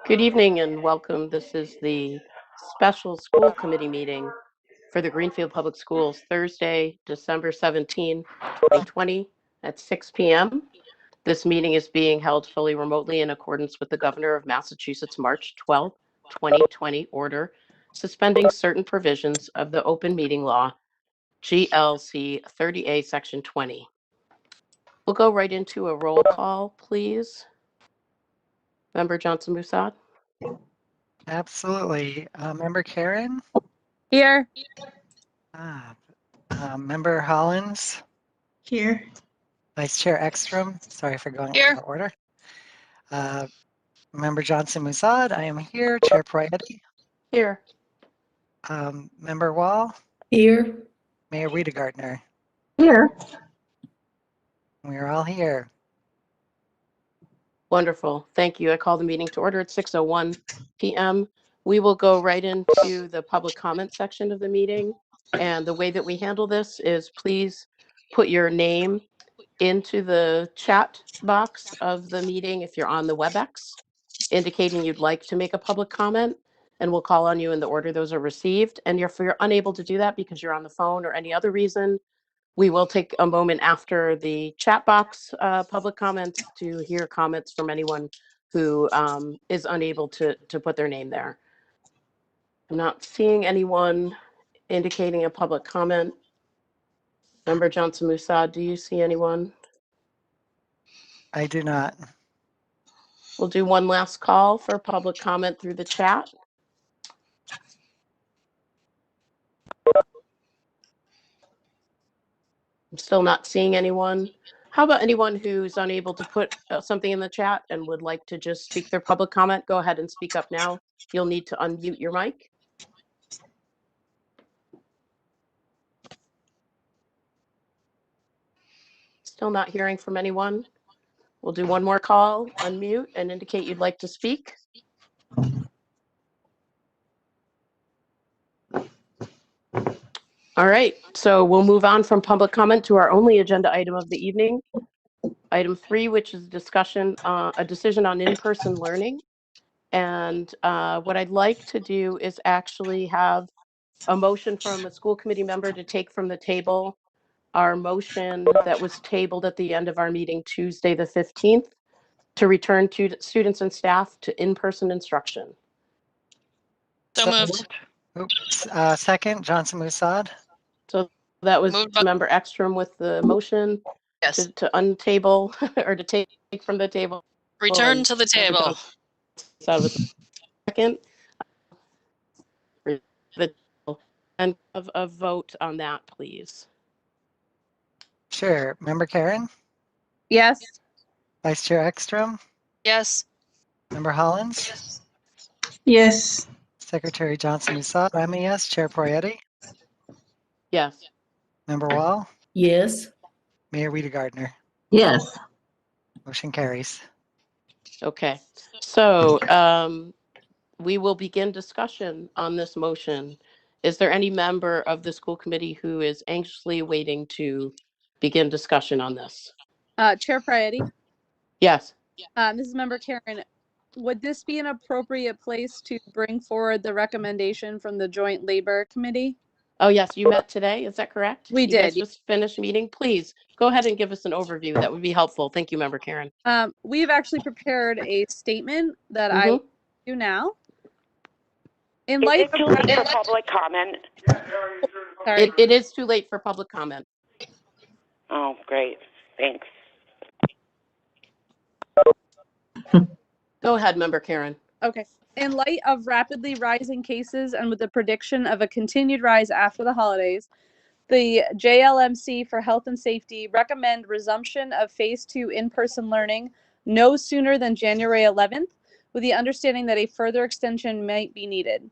Good evening and welcome. This is the special school committee meeting for the Greenfield Public Schools, Thursday, December 17, 2020 at 6 p.m. This meeting is being held fully remotely in accordance with the Governor of Massachusetts March 12, 2020 order suspending certain provisions of the open meeting law, GLC 30A, Section 20. We'll go right into a roll call, please. Member Johnson-Musad? Absolutely. Member Karen? Here. Member Hollins? Here. Vice Chair Ekstrom? Sorry for going Here. out of order. Member Johnson-Musad, I am here. Chair Prietti? Here. Member Wall? Here. Mayor Wiedegardner? Here. We are all here. Wonderful. Thank you. I call the meeting to order at 6:01 p.m. We will go right into the public comment section of the meeting. And the way that we handle this is please put your name into the chat box of the meeting if you're on the WebEx, indicating you'd like to make a public comment, and we'll call on you in the order those are received. And if you're unable to do that because you're on the phone or any other reason, we will take a moment after the chat box public comments to hear comments from anyone who is unable to put their name there. I'm not seeing anyone indicating a public comment. Member Johnson-Musad, do you see anyone? I do not. We'll do one last call for public comment through the chat. I'm still not seeing anyone. How about anyone who's unable to put something in the chat and would like to just speak their public comment? Go ahead and speak up now. You'll need to unmute your mic. Still not hearing from anyone. We'll do one more call, unmute, and indicate you'd like to speak. All right, so we'll move on from public comment to our only agenda item of the evening. Item 3, which is discussion, a decision on in-person learning. And what I'd like to do is actually have a motion from a school committee member to take from the table our motion that was tabled at the end of our meeting Tuesday the 15th to return to students and staff to in-person instruction. So moved. Oops. Second, Johnson-Musad. So that was Moved by Member Ekstrom with the motion Yes. to untable or to take from the table. Return to the table. So with the second, and of a vote on that, please. Sure. Member Karen? Yes. Vice Chair Ekstrom? Yes. Member Hollins? Yes. Secretary Johnson-Musad, I'm a yes. Chair Prietti? Yes. Member Wall? Yes. Mayor Wiedegardner? Yes. Motion carries. Okay. So we will begin discussion on this motion. Is there any member of the school committee who is anxiously waiting to begin discussion on this? Chair Prietti, Yes. this is Member Karen. Would this be an appropriate place to bring forward the recommendation from the Joint Labor Committee? Oh, yes. You met today. Is that correct? We You guys did. just finished meeting. Please go ahead and give us an overview. That would be helpful. Thank you, Member Karen. We've actually prepared a statement that I will do now. In light Is it too late for public comment? Sorry. It is too late for public comment. Oh, great. Thanks. Go ahead, Member Karen. Okay. In light of rapidly rising cases and with the prediction of a continued rise after the holidays, the JLMC for Health and Safety recommend resumption of Phase 2 in-person learning no sooner than January 11th, with the understanding that a further extension might be needed.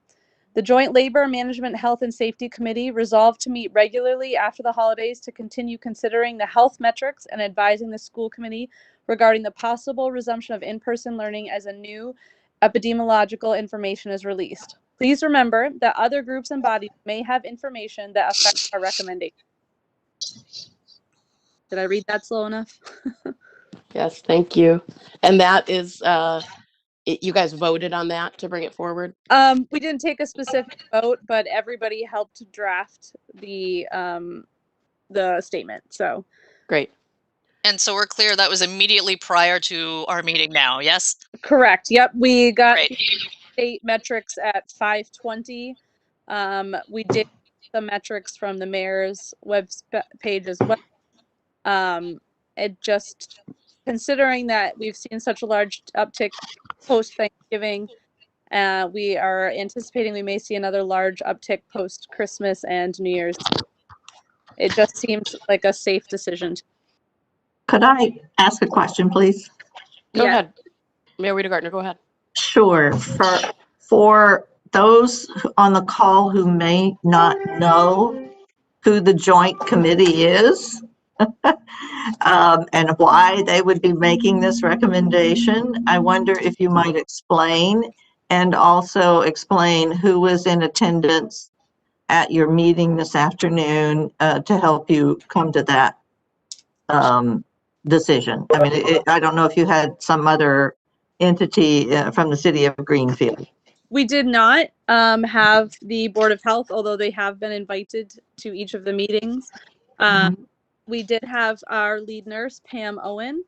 The Joint Labor Management Health and Safety Committee resolved to meet regularly after the holidays to continue considering the health metrics and advising the school committee regarding the possible resumption of in-person learning as a new epidemiological information is released. Please remember that other groups and bodies may have information that affects our recommendation. Did I read that slow enough? Yes, thank you. And that is, you guys voted on that to bring it forward? We didn't take a specific vote, but everybody helped draft the statement. So Great. And so we're clear that was immediately prior to our meeting now, yes? correct. Yep, we got Great. the state metrics at 5:20. We did the metrics from the mayor's web page as well. It just considering that we've seen such a large uptick post Thanksgiving, we are anticipating we may see another large uptick post Christmas and New Year's. It just seems like a safe decision. Could I ask a question, please? Go Yeah. ahead. Mayor Rita Gardner, go ahead. Sure. For those on the call who may not know who the joint committee is, and why they would be making this recommendation, I wonder if you might explain, and also explain who was in attendance at your meeting this afternoon to help you come to that decision. I mean, I don't know if you had some other entity from the city of Greenfield. We did not have the Board of Health, although they have been invited to each of the meetings. We did have our lead nurse, Pam Owen,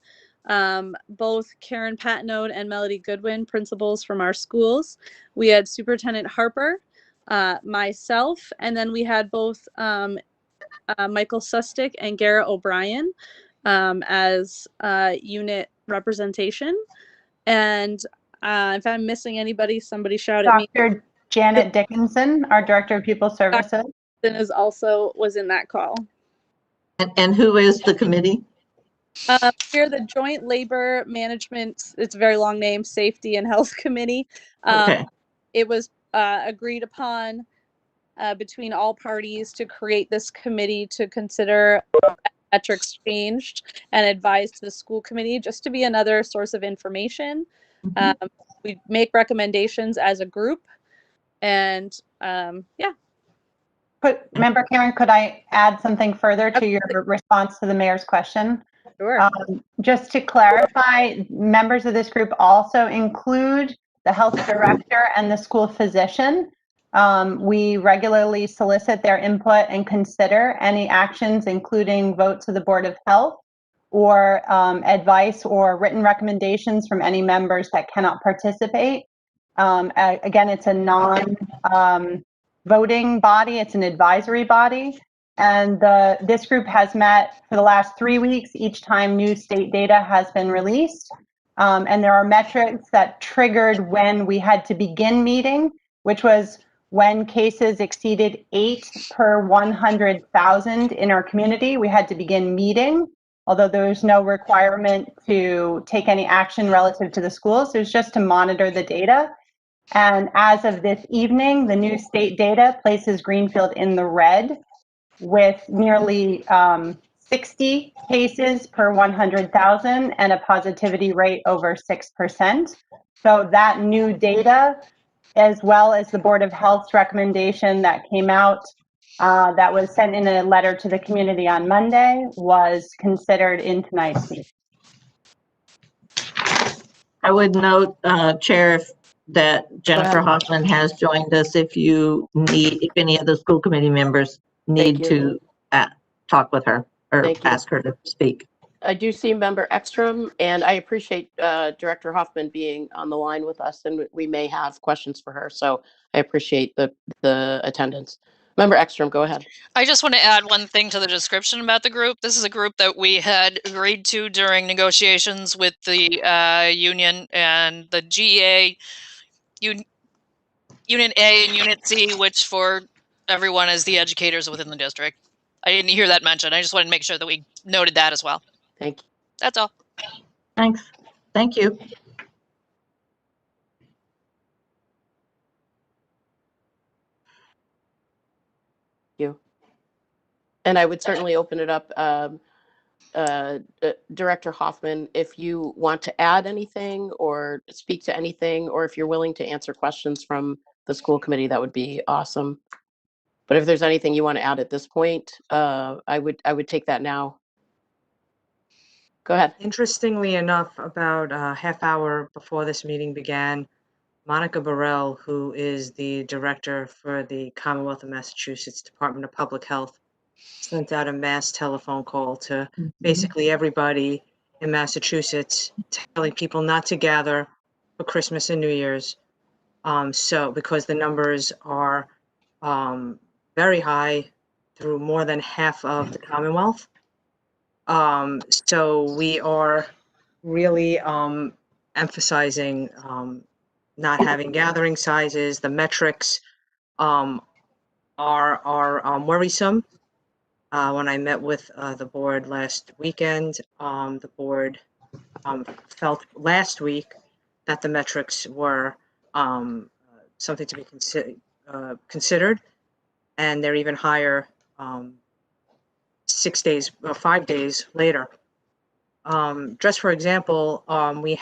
both Karen Patnode and Melody Goodwin, principals from our schools. We had Superintendent Harper, myself, and then we had both Michael Sustick and Garrett O'Brien as unit representation. And if I'm missing anybody, somebody shout at me. Dr. Janet Dickinson, our Director of Pupil Services. Was in that call. And who is the committee? We're the Joint Labor Management, it's a very long name, Safety and Health Committee. Okay. It was agreed upon between all parties to create this committee to consider metrics changed and advise to the school committee just to be another source of information. We make recommendations as a group, and yeah. Member Karen, could I add something further to your response to the mayor's question? Sure. Just to clarify, members of this group also include the health director and the school physician. We regularly solicit their input and consider any actions, including votes of the Board of Health or advice or written recommendations from any members that cannot participate. Again, it's a non-voting body. It's an advisory body. And this group has met for the last 3 weeks, each time new state data has been released. And there are metrics that triggered when we had to begin meeting, which was when cases exceeded 8 per 100,000 in our community, we had to begin meeting, although there was no requirement to take any action relative to the schools. It was just to monitor the data. And as of this evening, the new state data places Greenfield in the red with nearly 60 cases per 100,000 and a positivity rate over 6%. So that new data, as well as the Board of Health's recommendation that came out, that was sent in a letter to the community on Monday, was considered in tonight's meeting. I would note, Chair, that Jennifer Hoffman has joined us. If any of the school committee members need to talk with her or ask her to speak. I do see Member Ekstrom, and I appreciate Director Hoffman being on the line with us, and we may have questions for her. So I appreciate the attendance. Member Ekstrom, go ahead. I just want to add one thing to the description about the group. This is a group that we had agreed to during negotiations with the union and the GEA, Unit A and Unit C, which for everyone is the educators within the district. I didn't hear that mentioned. I just wanted to make sure that we noted that as well. Thank you. That's all. Thanks. Thank you. And I would certainly open it up, Director Hoffman, if you want to add anything or speak to anything, or if you're willing to answer questions from the school committee, that would be awesome. But if there's anything you want to add at this point, I would take that now. Go ahead. Interestingly enough, about a half hour before this meeting began, Monica Burrell, who is the director for the Commonwealth of Massachusetts Department of Public Health, sent out a mass telephone call to basically everybody in Massachusetts, telling people not to gather for Christmas and New Year's. So because the numbers are very high through more than half of the Commonwealth. So we are really emphasizing not having gathering sizes. The metrics are worrisome. When I met with the board last weekend, the board felt last week that the metrics were something to be considered, and they're even higher 6 days or 5 days later. Just for example, we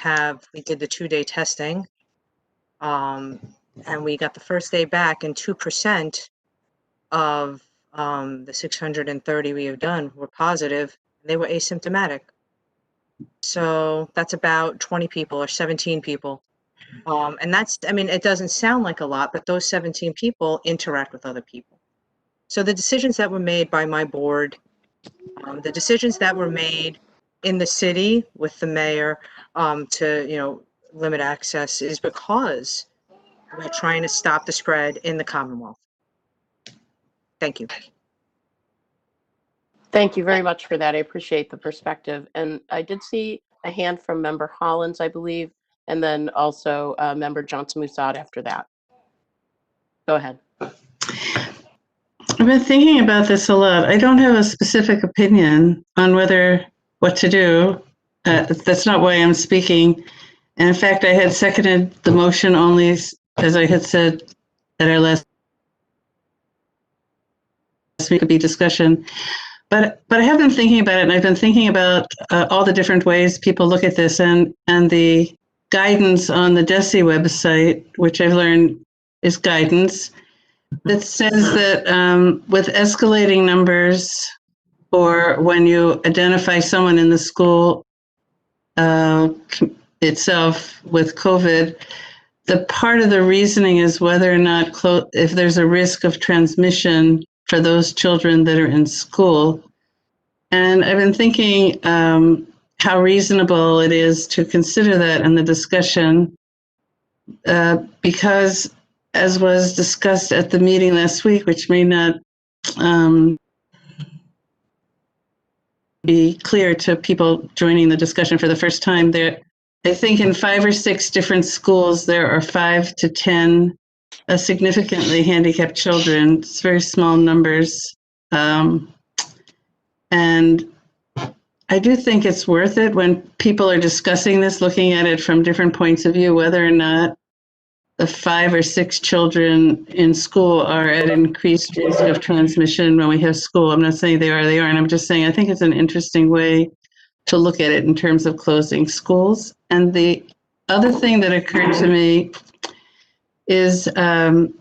did the 2-day testing, and we got the first day back, and 2% of the 630 we have done were positive. They were asymptomatic. So that's about 20 people or 17 people. And that's, I mean, it doesn't sound like a lot, but those 17 people interact with other people. So the decisions that were made by my board, the decisions that were made in the city with the mayor to, limit access is because we're trying to stop the spread in the Commonwealth. Thank you. Thank you very much for that. I appreciate the perspective. And I did see a hand from Member Hollins, I believe, and then also Member Johnson-Musad after that. Go ahead. I've been thinking about this a lot. I don't have a specific opinion on what to do. That's not why I'm speaking. And in fact, I had seconded the motion only, as I had said at our last week would be discussion. But I have been thinking about it, and I've been thinking about all the different ways people look at this, and the guidance on the DESE website, which I've learned is guidance, that says that with escalating numbers, or when you identify someone in the school itself with COVID, the part of the reasoning is whether or not if there's a risk of transmission for those children that are in school. And I've been thinking how reasonable it is to consider that in the discussion, because as was discussed at the meeting last week, which may not be clear to people joining the discussion for the first time, I think in 5 or 6 different schools, there are 5 to 10 significantly handicapped children. It's very small numbers. And I do think it's worth it when people are discussing this, looking at it from different points of view, whether or not the 5 or 6 children in school are at increased risk of transmission when we have school. I'm not saying they aren't. I'm just saying I think it's an interesting way to look at it in terms of closing schools. And the other thing that occurred to me is I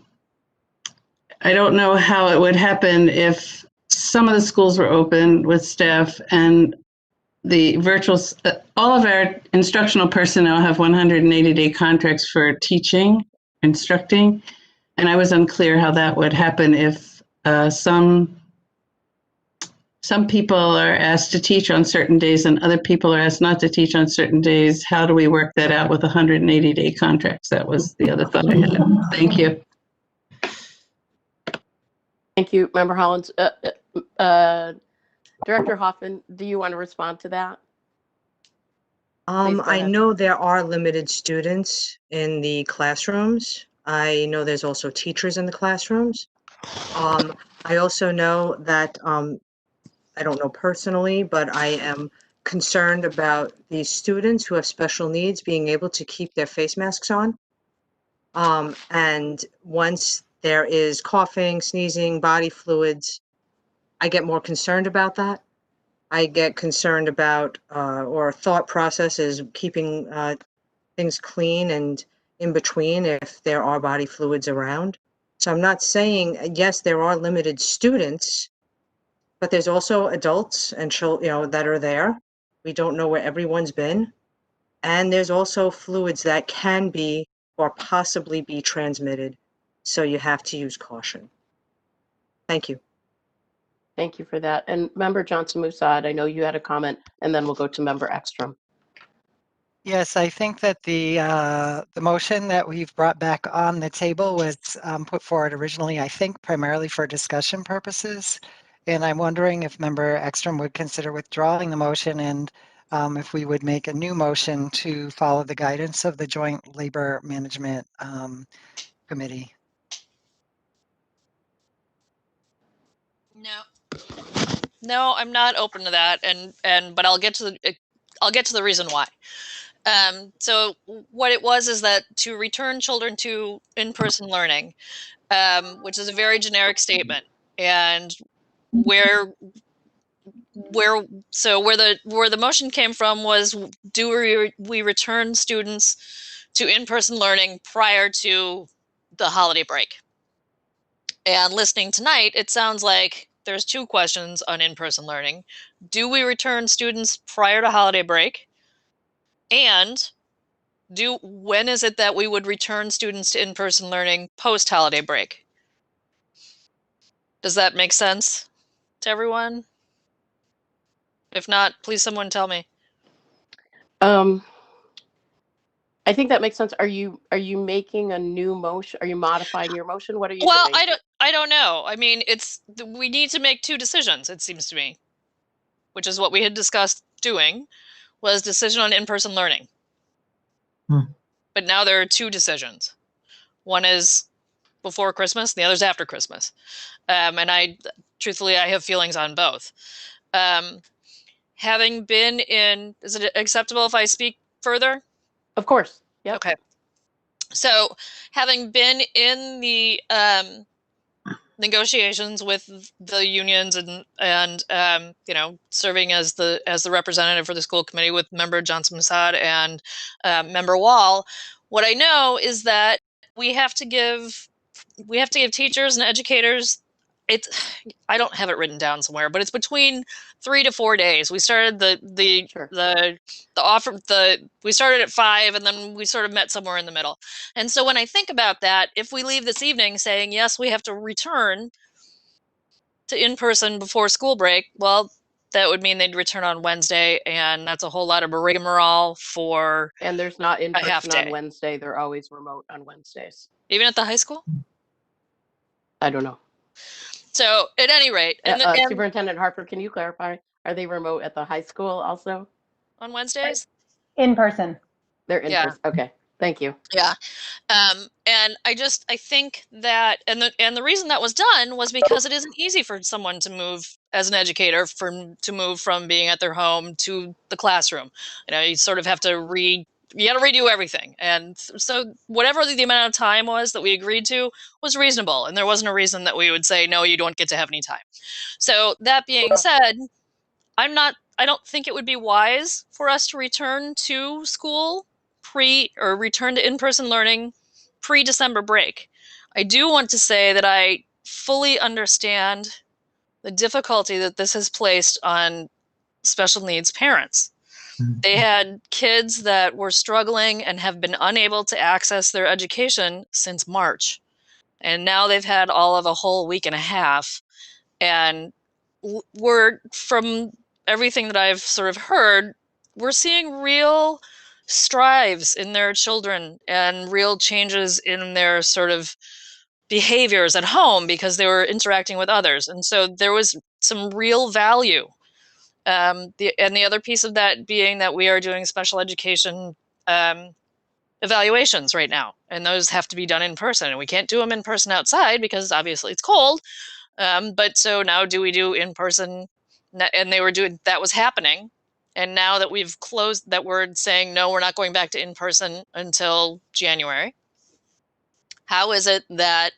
don't know how it would happen if some of the schools were open with staff and the virtual, all of our instructional personnel have 180-day contracts for teaching, instructing, and I was unclear how that would happen if some people are asked to teach on certain days and other people are asked not to teach on certain days. How do we work that out with 180-day contracts? That was the other thought I had. Thank you. Thank you, Member Hollins. Director Hoffman, do you want to respond to that? I know there are limited students in the classrooms. I know there's also teachers in the classrooms. I also know that, I don't know personally, but I am concerned about these students who have special needs being able to keep their face masks on. And once there is coughing, sneezing, body fluids, I get more concerned about that. I get concerned about, or thought process is keeping things clean and in between if there are body fluids around. So I'm not saying, yes, there are limited students, but there's also adults and children, that are there. We don't know where everyone's been. And there's also fluids that can be or possibly be transmitted. So you have to use caution. Thank you. Thank you for that. And Member Johnson Musad, I know you had a comment, and then we'll go to Member Ekstrom. Yes, I think that the motion that we've brought back on the table was put forward originally, I think, primarily for discussion purposes. And I'm wondering if Member Ekstrom would consider withdrawing the motion and if we would make a new motion to follow the guidance of the Joint Labor Management Committee. No, I'm not open to that, but I'll get to the reason why. So what it was is that to return children to in-person learning, which is a very generic statement, and where the motion came from was, do we return students to in-person learning prior to the holiday break? And listening tonight, it sounds like there's two questions on in-person learning. Do we return students prior to holiday break? And when is it that we would return students to in-person learning post-holiday break? Does that make sense to everyone? If not, please someone tell me. I think that makes sense. Are you making a new motion? Are you modifying your motion? What are you Well, doing? I don't know. I mean, we need to make two decisions, it seems to me, which is what we had discussed doing, was decision on in-person learning. But now there are two decisions. One is before Christmas, and the other's after Christmas. And truthfully, I have feelings on both. Having been in, is it acceptable if I speak further? Of course. Yep. Okay. So having been in the negotiations with the unions and serving as the representative for the school committee with Member Johnson Musad and Member Wall, what I know is that we have to give teachers and educators, I don't have it written down somewhere, but it's between 3 to 4 days. We started we started at 5, and then we sort of met somewhere in the middle. And so when I think about that, if we leave this evening saying, yes, we have to return to in-person before school break, well, that would mean they'd return on Wednesday, and that's a whole lot of rigmarole for And there's not a half in-person day. on Wednesday. They're always remote on Wednesdays. Even at the high school? I don't know. So at any rate, and Superintendent Harper, can you clarify? Are they remote at the high school also? on Wednesdays? In person. They're in person. Okay. Thank you. Yeah. And I think that, and the reason that was done was because it isn't easy for someone to move as an educator to move from being at their home to the classroom. You sort of have to redo everything. And so whatever the amount of time was that we agreed to was reasonable. And there wasn't a reason that we would say, no, you don't get to have any time. So that being said, I don't think it would be wise for us to return to school return to in-person learning pre-December break. I do want to say that I fully understand the difficulty that this has placed on special needs parents. They had kids that were struggling and have been unable to access their education since March. And now they've had all of a whole week and a half. And from everything that I've sort of heard, we're seeing real strives in their children and real changes in their sort of behaviors at home because they were interacting with others. And so there was some real value. The other piece of that being that we are doing special education evaluations right now, and those have to be done in person, and we can't do them in person outside because obviously it's cold. But so now do we do in person? And that was happening. And now that we've closed, that we're saying, no, we're not going back to in-person until January. How is it that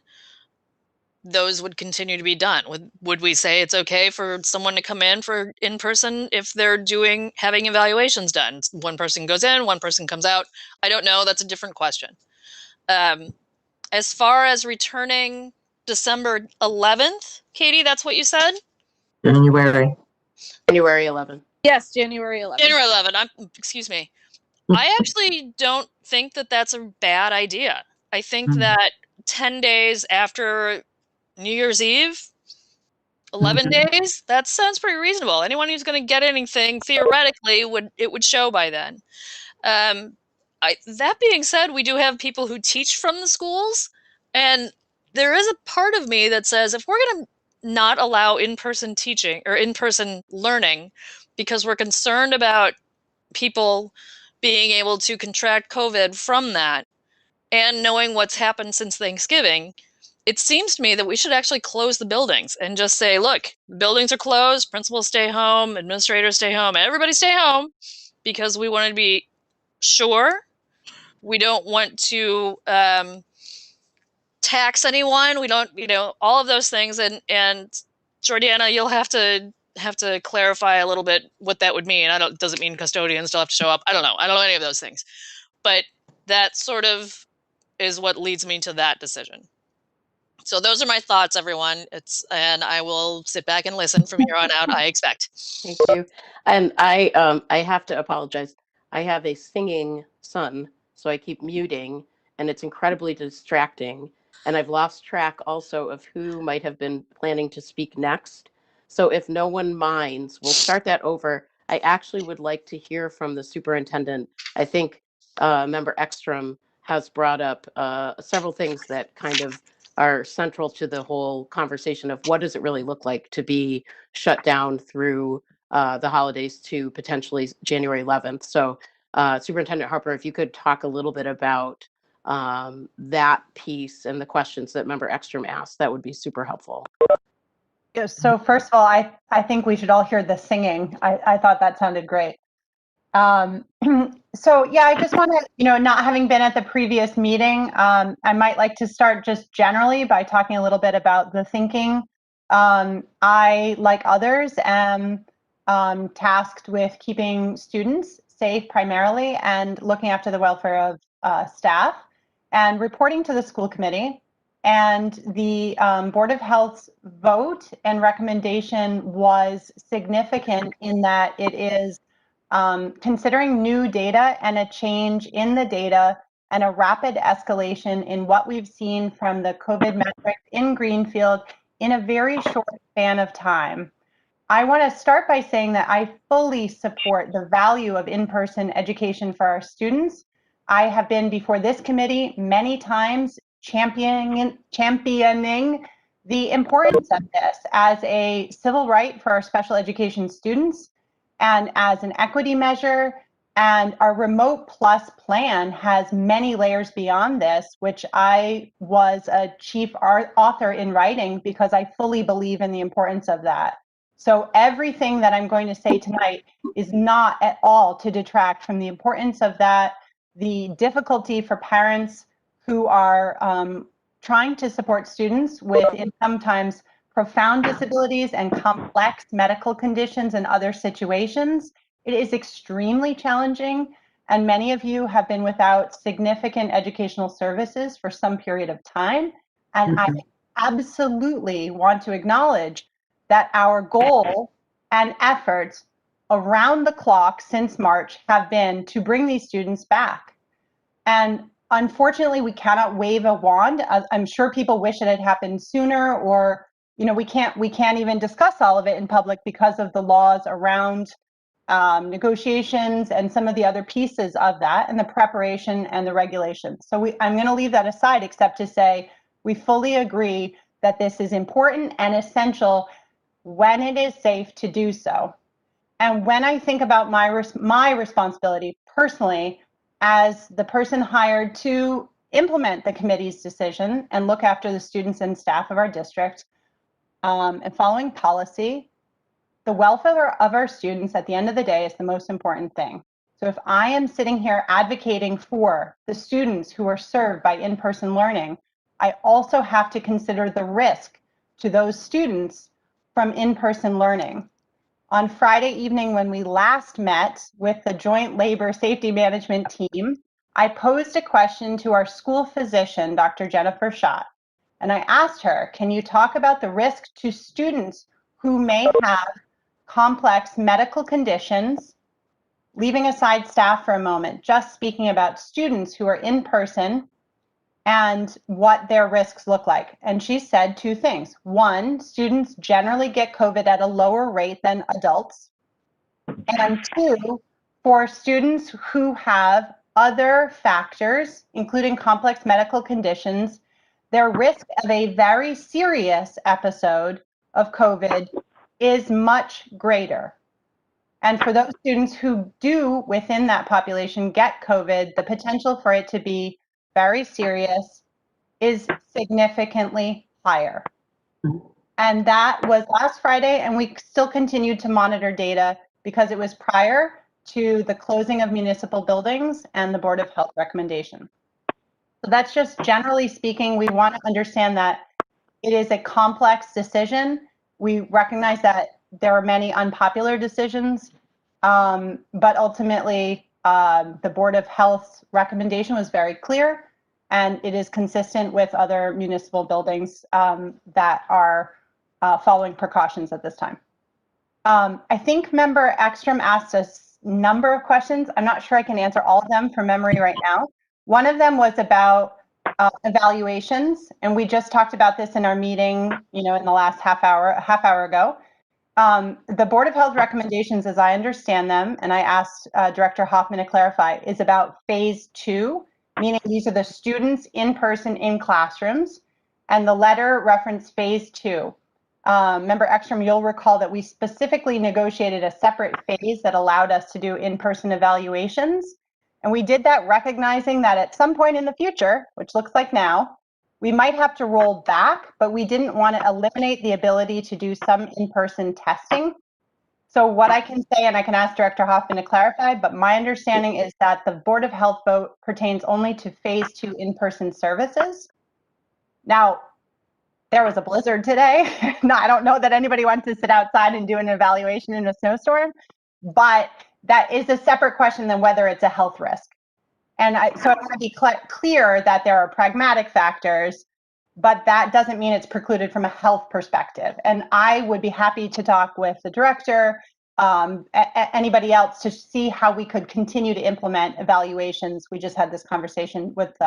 those would continue to be done? Would we say it's okay for someone to come in for in-person if they're having evaluations done? One person goes in, one person comes out. I don't know. That's a different question. As far as returning December 11th, Katie, that's what you said? January. January 11th. Yes, January 11th. January 11. Excuse me. I actually don't think that that's a bad idea. I think that 10 days after New Year's Eve, 11 days, that sounds pretty reasonable. Anyone who's going to get anything theoretically would show by then. That being said, we do have people who teach from the schools, and there is a part of me that says if we're going to not allow in-person teaching or in-person learning because we're concerned about people being able to contract COVID from that, and knowing what's happened since Thanksgiving, it seems to me that we should actually close the buildings and just say, look, buildings are closed, principals stay home, administrators stay home, everybody stay home, because we want to be sure. We don't want to tax anyone. We don't, all of those things. And Jordana, you'll have to clarify a little bit what that would mean. Doesn't mean custodians still have to show up. I don't know any of those things, but that sort of is what leads me to that decision. So those are my thoughts, everyone. And I will sit back and listen from here on out, I expect. Thank you. And I have to apologize. I have a singing son, so I keep muting, and it's incredibly distracting. And I've lost track also of who might have been planning to speak next. So if no one minds, we'll start that over. I actually would like to hear from the superintendent. I think Member Ekstrom has brought up several things that kind of are central to the whole conversation of what does it really look like to be shut down through the holidays to potentially January 11th. So Superintendent Harper, if you could talk a little bit about that piece and the questions that Member Ekstrom asked, that would be super helpful. Yeah, so first of all, I think we should all hear the singing. I thought that sounded great. So yeah, I just want to, not having been at the previous meeting, I might like to start just generally by talking a little bit about the thinking. I, like others, am tasked with keeping students safe primarily and looking after the welfare of staff and reporting to the school committee. And the Board of Health's vote and recommendation was significant in that it is considering new data and a change in the data and a rapid escalation in what we've seen from the COVID metrics in Greenfield in a very short span of time. I want to start by saying that I fully support the value of in-person education for our students. I have been before this committee many times championing the importance of this as a civil right for our special education students and as an equity measure. And our Remote Plus plan has many layers beyond this, which I was a chief author in writing because I fully believe in the importance of that. So everything that I'm going to say tonight is not at all to detract from the importance of that, the difficulty for parents who are trying to support students with sometimes profound disabilities and complex medical conditions and other situations. It is extremely challenging, and many of you have been without significant educational services for some period of time. And I absolutely want to acknowledge that our goal and efforts around the clock since March have been to bring these students back. And unfortunately, we cannot wave a wand. I'm sure people wish it had happened sooner, or we can't even discuss all of it in public because of the laws around negotiations and some of the other pieces of that and the preparation and the regulations. So I'm going to leave that aside, except to say we fully agree that this is important and essential when it is safe to do so. And when I think about my responsibility personally as the person hired to implement the committee's decision and look after the students and staff of our district, and following policy, the welfare of our students at the end of the day is the most important thing. So if I am sitting here advocating for the students who are served by in-person learning, I also have to consider the risk to those students from in-person learning. On Friday evening, when we last met with the Joint Labor Safety Management team, I posed a question to our school physician, Dr. Jennifer Schott, and I asked her, can you talk about the risk to students who may have complex medical conditions, leaving aside staff for a moment, just speaking about students who are in person and what their risks look like. And she said two things. One, students generally get COVID at a lower rate than adults. And two, for students who have other factors, including complex medical conditions, their risk of a very serious episode of COVID is much greater. And for those students who do within that population get COVID, the potential for it to be very serious is significantly higher. And that was last Friday, and we still continued to monitor data because it was prior to the closing of municipal buildings and the Board of Health recommendation. So that's just generally speaking, we want to understand that it is a complex decision. We recognize that there are many unpopular decisions, but ultimately the Board of Health's recommendation was very clear, and it is consistent with other municipal buildings that are following precautions at this time. I think member Ekstrom asked a number of questions. I'm not sure I can answer all of them from memory right now. One of them was about evaluations, and we just talked about this in our meeting, in the last half hour ago. The Board of Health recommendations, as I understand them, and I asked Director Hoffman to clarify, is about phase 2, meaning these are the students in person in classrooms, and the letter referenced phase 2. Member Ekstrom, you'll recall that we specifically negotiated a separate phase that allowed us to do in-person evaluations. And we did that recognizing that at some point in the future, which looks like now, we might have to roll back, but we didn't want to eliminate the ability to do some in-person testing. So what I can say, and I can ask Director Hoffman to clarify, but my understanding is that the Board of Health vote pertains only to phase 2 in-person services. Now, there was a blizzard today. No, I don't know that anybody wants to sit outside and do an evaluation in a snowstorm, but that is a separate question than whether it's a health risk. And so I want to be clear that there are pragmatic factors, but that doesn't mean it's precluded from a health perspective. And I would be happy to talk with the director, anybody else, to see how we could continue to implement evaluations. We just had this conversation with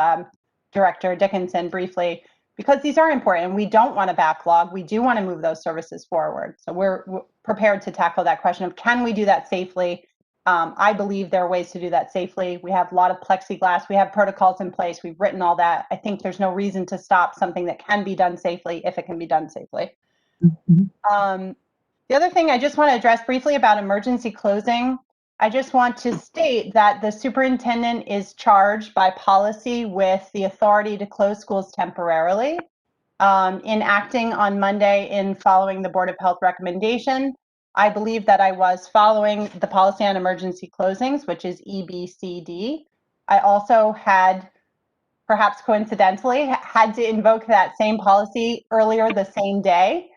Director Dickinson briefly, because these are important. We don't want to backlog. We do want to move those services forward. So we're prepared to tackle that question of, can we do that safely? I believe there are ways to do that safely. We have a lot of plexiglass. We have protocols in place. We've written all that. I think there's no reason to stop something that can be done safely if it can be done safely. The other thing I just want to address briefly about emergency closing, I just want to state that the superintendent is charged by policy with the authority to close schools temporarily. In acting on Monday in following the Board of Health recommendation, I believe that I was following the policy on emergency closings, which is EBCD. I also had, perhaps coincidentally, had to invoke that same policy earlier the same day,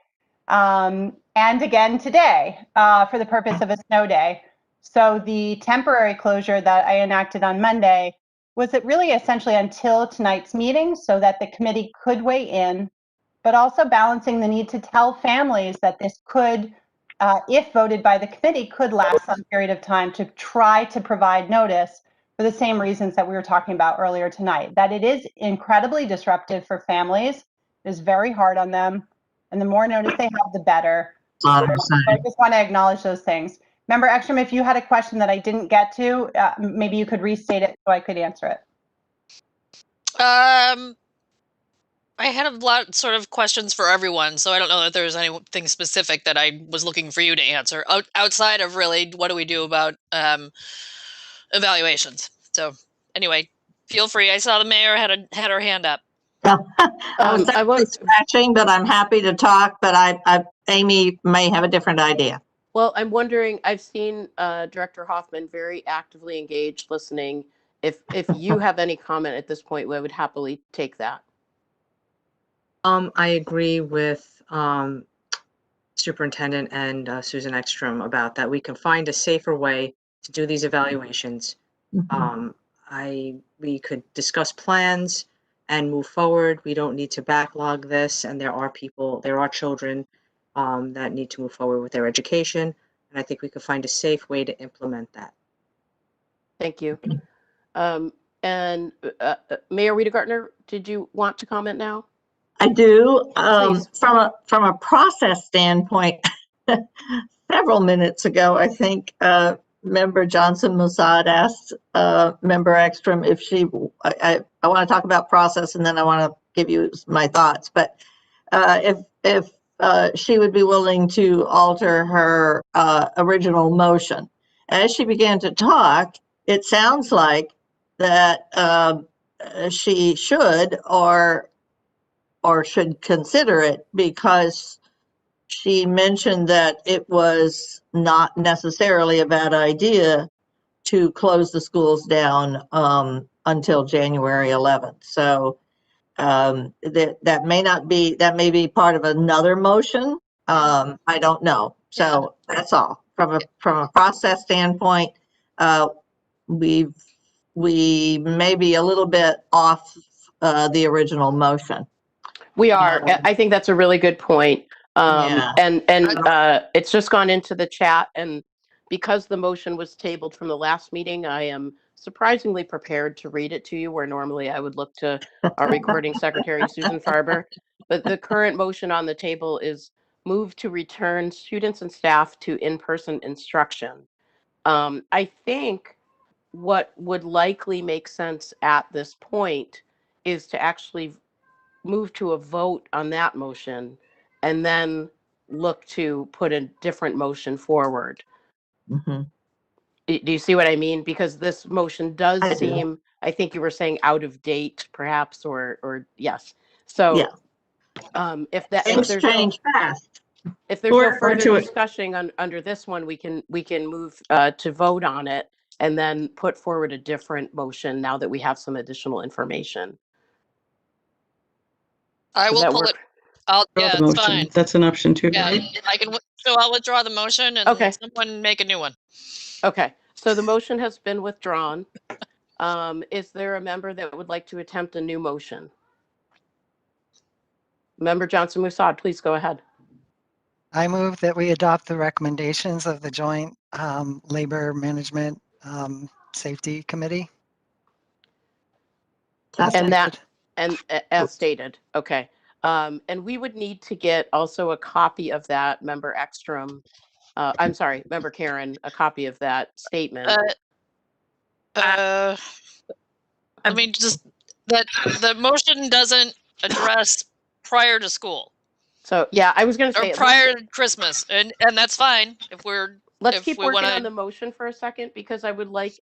and again today for the purpose of a snow day. So the temporary closure that I enacted on Monday was it really essentially until tonight's meeting so that the committee could weigh in, but also balancing the need to tell families that this could, if voted by the committee, could last some period of time to try to provide notice for the same reasons that we were talking about earlier tonight, that it is incredibly disruptive for families. It is very hard on them, and the more notice they have, the better. So I just want to acknowledge those things. Member Ekstrom, if you had a question that I didn't get to, maybe you could restate it so I could answer it. I had a lot sort of questions for everyone, so I don't know that there's anything specific that I was looking for you to answer outside of really what do we do about evaluations. So anyway, feel free. I saw the mayor had her hand up. I was actually scratching, but I'm happy to talk, but Amy may have a different idea. Well, I'm wondering, I've seen Director Hoffman very actively engaged listening. If you have any comment at this point, we would happily take that. I agree with Superintendent and Susan Ekstrom about that. We can find a safer way to do these evaluations. We could discuss plans and move forward. We don't need to backlog this, and there are children that need to move forward with their education. And I think we could find a safe way to implement that. Thank you. And Mayor Rita Gartner, did you want to comment now? I do. Please. From a process standpoint, several minutes ago, I think Member Johnson Musad asked Member Ekstrom if I want to talk about process and then I want to give you my thoughts, but if she would be willing to alter her original motion. As she began to talk, it sounds like that she should or should consider it, because she mentioned that it was not necessarily a bad idea to close the schools down until January 11th. So that may be part of another motion. I don't know. So that's all. From a process standpoint, we may be a little bit off the original motion. We are. I think that's a really good point. Yeah. And it's just gone into the chat. And because the motion was tabled from the last meeting, I am surprisingly prepared to read it to you, where normally I would look to our recording secretary, Susan Farber. But the current motion on the table is move to return students and staff to in-person instruction. I think what would likely make sense at this point is to actually move to a vote on that motion and then look to put a different motion forward. Mhm. Do you see what I mean? Because this motion does I do. seem, I think you were saying out of date, perhaps, or yes. So Yeah. if Things there's no, change fast. if there's no Or further to it. discussion under this one, we can move to vote on it and then put forward a different motion now that we have some additional information. I Does will that pull work? it. Yeah, it's Motion. fine. That's an option too. Yeah, I can. So I'll withdraw the motion and Okay. someone make a new one. Okay, so the motion has been withdrawn. Is there a member that would like to attempt a new motion? Member Johnson Musad, please go ahead. I move that we adopt the recommendations of the Joint Labor Management Safety Committee. And that, and as stated, okay. And we would need to get also a copy of that, Member Ekstrom. I'm sorry, Member Karen, a copy of that statement. I mean, just that the motion doesn't address prior to school. So yeah, I was going to say or prior to Christmas, and that's fine if we're. Let's if keep we working wanna... on the motion for a second, because I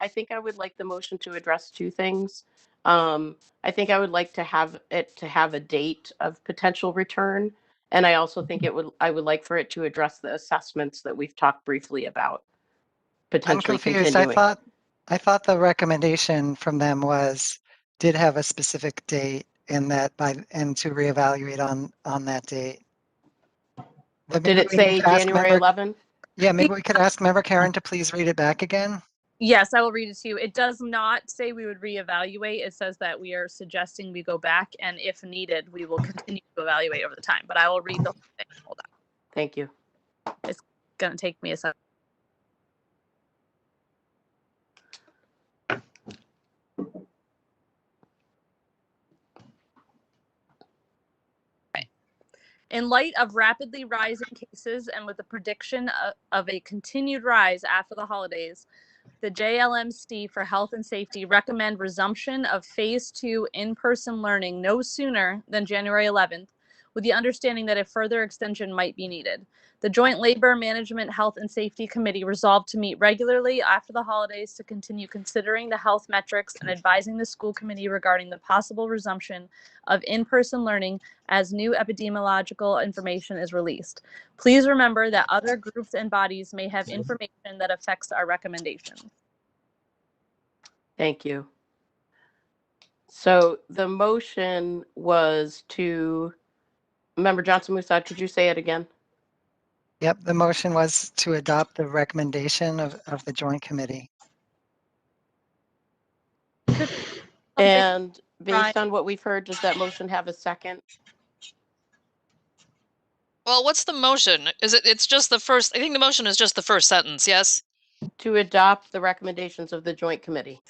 think I would like the motion to address two things. I think I would like to have a date of potential return. And I also think I would like for it to address the assessments that we've talked briefly about potentially I'm confused. continuing. I thought the recommendation from them did have a specific date and to reevaluate on that date. Did it say January 11? Yeah, maybe we could ask Member Karen to please read it back again. Yes, I will read it to you. It does not say we would reevaluate. It says that we are suggesting we go back, and if needed, we will continue to evaluate over the time. But I will read the whole thing. Hold on. Thank you. It's going to take me a second. In light of rapidly rising cases and with the prediction of a continued rise after the holidays, the JLMC for Health and Safety recommend resumption of Phase 2 in-person learning no sooner than January 11th, with the understanding that a further extension might be needed. The Joint Labor Management Health and Safety Committee resolved to meet regularly after the holidays to continue considering the health metrics and advising the school committee regarding the possible resumption of in-person learning as new epidemiological information is released. Please remember that other groups and bodies may have information that affects our recommendations. Thank you. So the motion was to, Member Johnson Musad, could you say it again? Yep, the motion was to adopt the recommendation of the Joint Committee. And based on what we've heard, does that motion have a second? Well, what's the motion? It's just the first, I think the motion is just the first sentence, yes? To adopt the recommendations of the joint committee.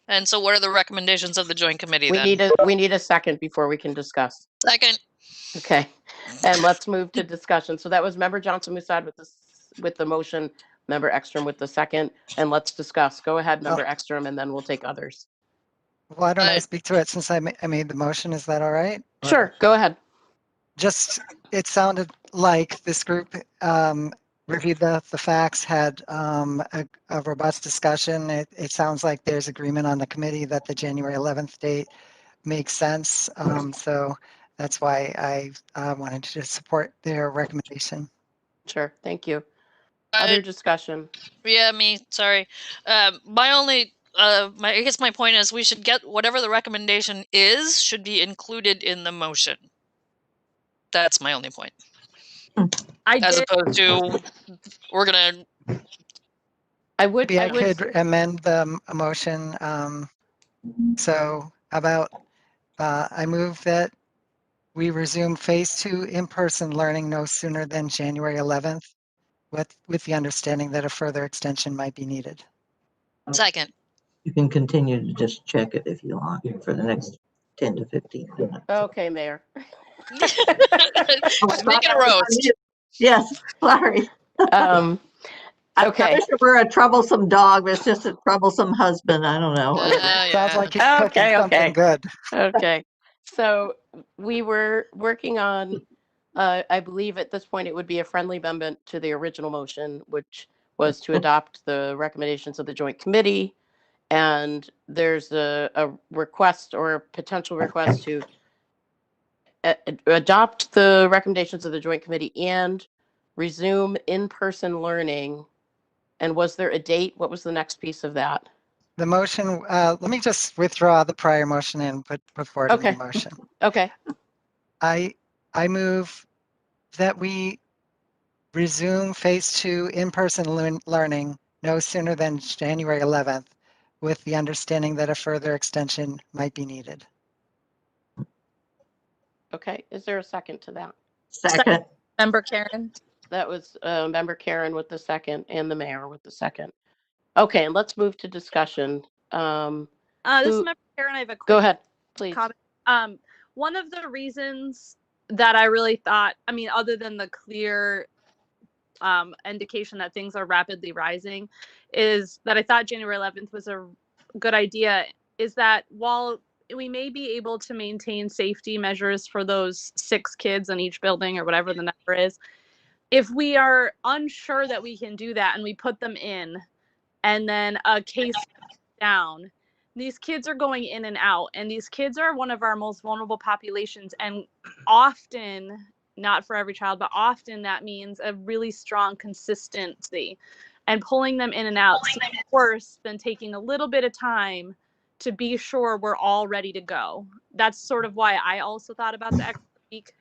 And so what are the recommendations of the joint committee We then? need a second before we can discuss. Second. Okay, and let's move to discussion. So that was Member Johnson Musad with the motion, Member Ekstrom with the second, and let's discuss. Go ahead, Member Ekstrom, and then we'll take others. Why don't I speak to it since I made the motion? Is that all right? Sure, go ahead. Just, it sounded like this group reviewed the facts, had a robust discussion. It sounds like there's agreement on the committee that the January 11th date makes sense. So that's why I wanted to support their recommendation. Sure, thank you. Other discussion. Yeah, me, sorry. My only, I guess my point is we should get whatever the recommendation is should be included in the motion. That's my only point. As opposed to, we're gonna. I would. Maybe I could amend the motion. So how about I move that we resume phase 2 in-person learning no sooner than January 11th, with the understanding that a further extension might be needed. Second. You can continue to just check it if you want for the next 10 to 15 minutes. Okay, Mayor. Make it a roast. Yes, sorry. Okay. I wish it were a troublesome dog, but it's just a troublesome husband. I don't know. Sounds like he's cooking something good. Okay. So we were working on, I believe at this point it would be a friendly amendment to the original motion, which was to adopt the recommendations of the joint committee. And there's a request or a potential request to adopt the recommendations of the joint committee and resume in-person learning. And was there a date? What was the next piece of that? The motion, let me just withdraw the prior motion and put forward a new motion. Okay. I move that we resume phase 2 in-person learning no sooner than January 11th, with the understanding that a further extension might be needed. Okay. Is there a second to that? Second. Member Karen. That was Member Karen with the second and the mayor with the second. Okay, and let's move to discussion. This is Member Karen. I have a quick go ahead, please. comment. One of the reasons that I really thought, I mean, other than the clear indication that things are rapidly rising, is that I thought January 11th was a good idea, is that while we may be able to maintain safety measures for those 6 kids in each building or whatever the number is, if we are unsure that we can do that and we put them in and then a case down, these kids are going in and out, and these kids are one of our most vulnerable populations, and often, not for every child, but often that means a really strong consistency, and pulling them in and out seems worse than taking a little bit of time to be sure we're all ready to go. That's sort of why I also thought about the extra week,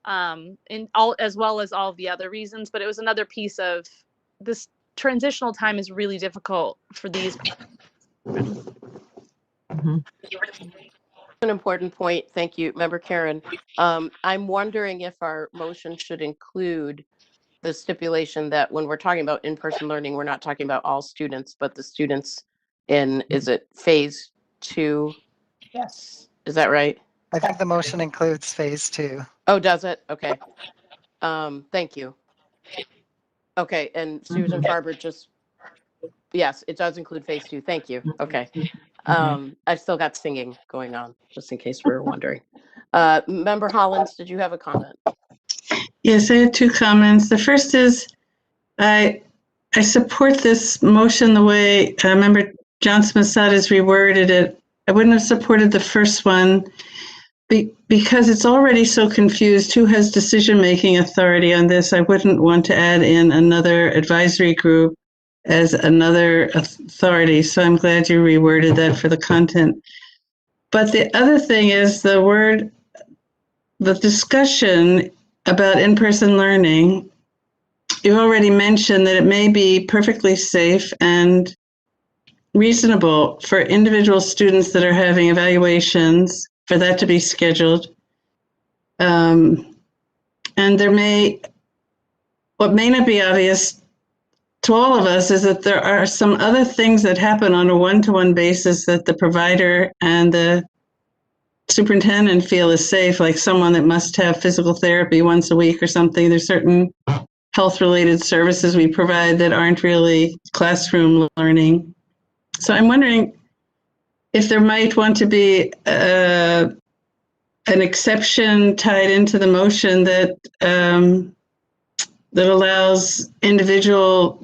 as well as all of the other reasons, but it was another piece of this transitional time is really difficult for these people. An important point. Thank you, Member Karen. I'm wondering if our motion should include the stipulation that when we're talking about in-person learning, we're not talking about all students, but the students in, is it phase 2? Yes. Is that right? I think the motion includes phase 2. Oh, does it? Okay. Thank you. Okay, and Susan Farber just, yes, it does include phase 2. Thank you. Okay. I've still got singing going on, just in case we were wondering. Member Hollins, did you have a comment? Yes, I had 2 comments. The first is I support this motion the way Member Johnson Musad has reworded it. I wouldn't have supported the first one because it's already so confused. Who has decision-making authority on this? I wouldn't want to add in another advisory group as another authority. So I'm glad you reworded that for the content. But the other thing is the discussion about in-person learning. You already mentioned that it may be perfectly safe and reasonable for individual students that are having evaluations for that to be scheduled And what may not be obvious to all of us is that there are some other things that happen on a one-to-one basis that the provider and the superintendent feel is safe, like someone that must have physical therapy once a week or something. There's certain health-related services we provide that aren't really classroom learning. So I'm wondering if there might want to be an exception tied into the motion that that allows individual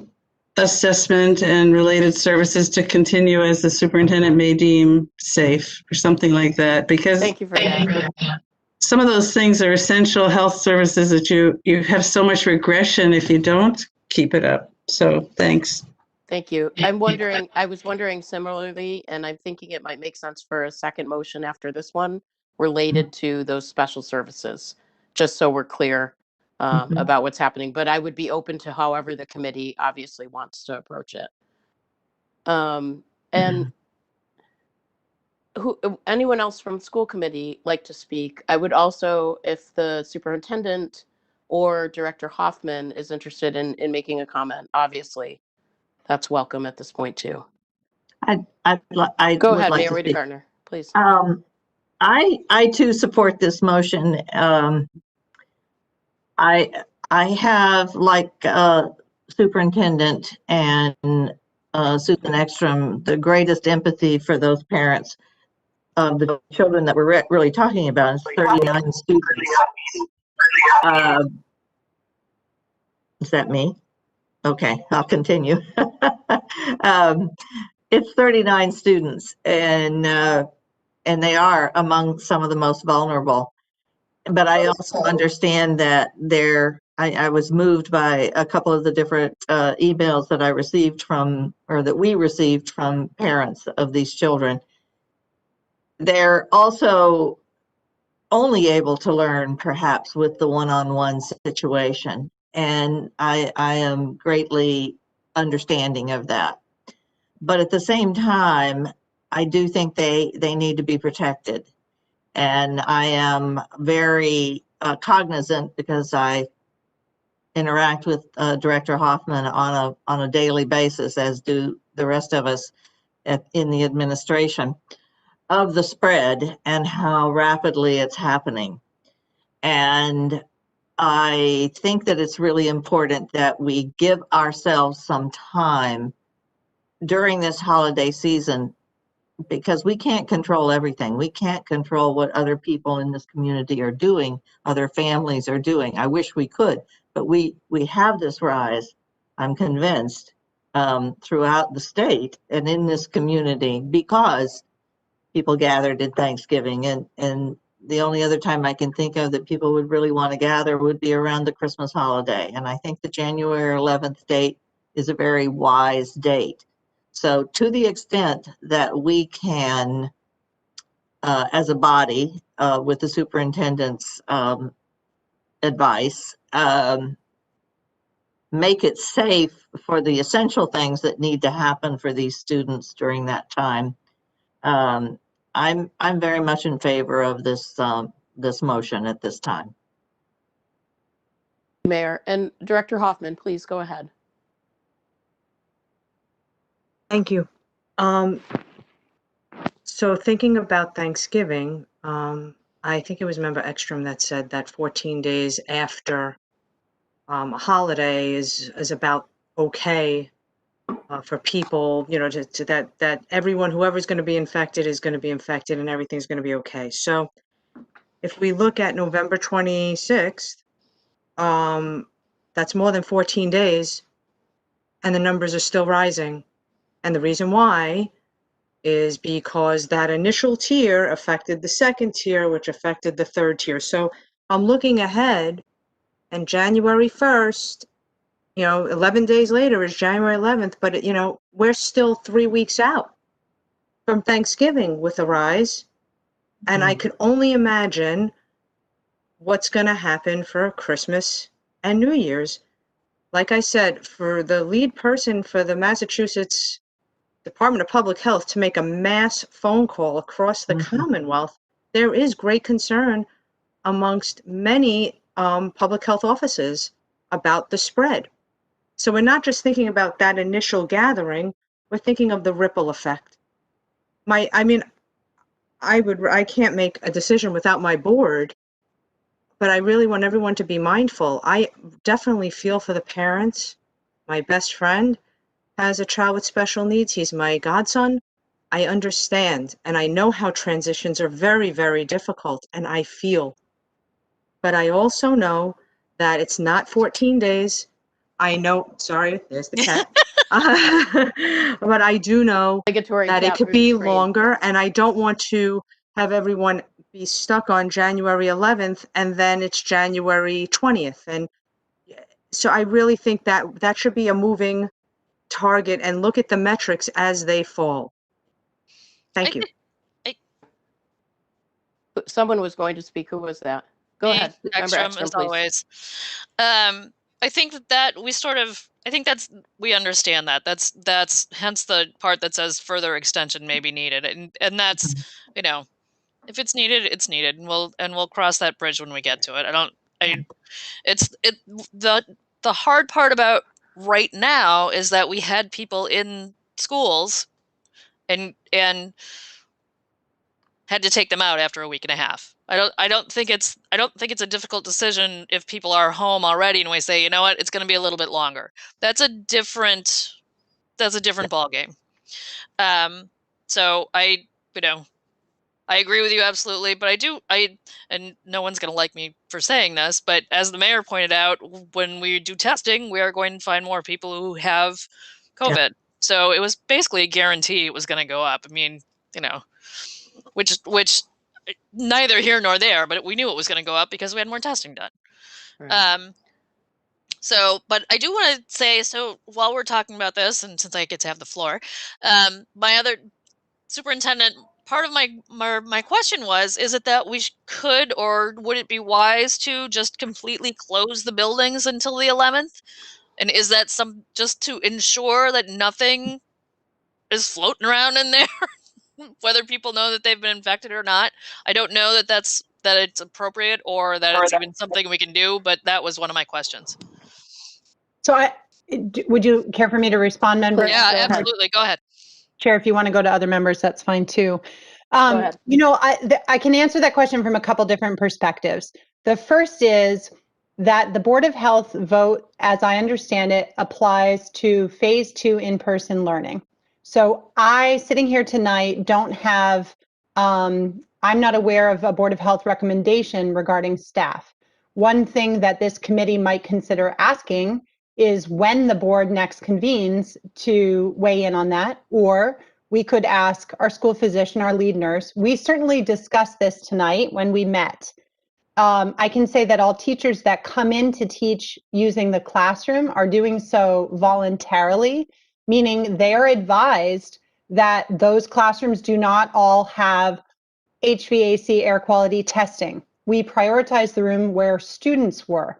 assessment and related services to continue as the superintendent may deem safe, or something like that. Because Thank you for that. some of those things are essential health services that you have so much regression if you don't keep it up. So thanks. Thank you. I was wondering similarly, and I'm thinking it might make sense for a second motion after this one related to those special services, just so we're clear about what's happening. But I would be open to however the committee obviously wants to approach it. And anyone else from school committee like to speak? I would also, if the superintendent or Director Hoffman is interested in making a comment, obviously, that's welcome at this point too. I Go would ahead, like Mayor to Rita speak. Gardner, please. I too support this motion. I have, like Superintendent and Susan Ekstrom, the greatest empathy for those parents of the children that we're really talking about. It's 39 students. Is that me? Okay, I'll continue. It's 39 students, and they are among some of the most vulnerable. But I also understand that I was moved by a couple of the different emails that I received from, or that we received from parents of these children. They're also only able to learn perhaps with the one-on-one situation. And I am greatly understanding of that. But at the same time, I do think they need to be protected. And I am very cognizant, because I interact with Director Hoffman on a daily basis, as do the rest of us in the administration, of the spread and how rapidly it's happening. And I think that it's really important that we give ourselves some time during this holiday season, because we can't control everything. We can't control what other people in this community are doing, other families are doing. I wish we could, but we have this rise, I'm convinced, throughout the state and in this community, because people gathered at Thanksgiving, and the only other time I can think of that people would really want to gather would be around the Christmas holiday. And I think the January 11th date is a very wise date. So to the extent that we can, as a body, with the superintendent's advice, make it safe for the essential things that need to happen for these students during that time, I'm very much in favor of this this motion at this time. Mayor and Director Hoffman, please go ahead. Thank you. So thinking about Thanksgiving, I think it was Member Ekstrom that said that 14 days after a holiday is about okay for people, you know, that everyone, whoever's going to be infected is going to be infected, and everything's going to be okay. So if we look at November 26th, that's more than 14 days, and the numbers are still rising. And the reason why is because that initial tier affected the second tier, which affected the third tier. So I'm looking ahead, and January 1st, you know, 11 days later is January 11th, but, you know, we're still 3 weeks out from Thanksgiving with a rise. And I could only imagine what's going to happen for Christmas and New Year's. Like I said, for the lead person for the Massachusetts Department of Public Health to make a mass phone call across the Commonwealth, there is great concern amongst many public health offices about the spread. So we're not just thinking about that initial gathering, we're thinking of the ripple effect. I can't make a decision without my board, but I really want everyone to be mindful. I definitely feel for the parents. My best friend has a child with special needs. He's my godson. I understand, and I know how transitions are very, very difficult, and I feel. But I also know that it's not 14 days. I know, sorry, there's the cat. But I do know Obligatory that it cat could be restraint. longer, and I don't want to have everyone be stuck on January 11th and then it's January 20th. And so I really think that that should be a moving target and look at the metrics as they fall. Thank you. Someone was going to speak. Who was that? Go Me, ahead. Member Ekstrom, Ekstrom, as please. always. I think that we sort of, I think we understand that. That's hence the part that says further extension may be needed, and that's, you know, if it's needed, it's needed, and we'll cross that bridge when we get to it. The hard part about right now is that we had people in schools and had to take them out after a week and a half. I don't think it's a difficult decision if people are home already and we say, you know what, it's going to be a little bit longer. That's a different ball game. So I agree with you absolutely, but and no one's going to like me for saying this, but as the mayor pointed out, when we do testing, we are going to find more people who have COVID. Yeah. So it was basically a guarantee it was going to go up. I mean, which neither here nor there, but we knew it was going to go up because we had more testing done. Right. But I do want to say, so while we're talking about this, and since I get to have the floor, my other superintendent, part of my question was, is it that we could, or would it be wise to just completely close the buildings until the 11th? And is that just to ensure that nothing is floating around in there? Whether people know that they've been infected or not. I don't know that it's appropriate or that it's even something we can do, but that was one of my questions. So would you care for me to respond, member? Yeah, absolutely. Go ahead. Chair, if you want to go to other members, that's fine too. Go ahead. I can answer that question from a couple different perspectives. The first is that the Board of Health vote, as I understand it, applies to phase 2 in-person learning. So sitting here tonight, don't have, I'm not aware of a Board of Health recommendation regarding staff. One thing that this committee might consider asking is when the board next convenes to weigh in on that, or we could ask our school physician, our lead nurse. We certainly discussed this tonight when we met. I can say that all teachers that come in to teach using the classroom are doing so voluntarily, meaning they are advised that those classrooms do not all have HVAC air quality testing. We prioritize the room where students were.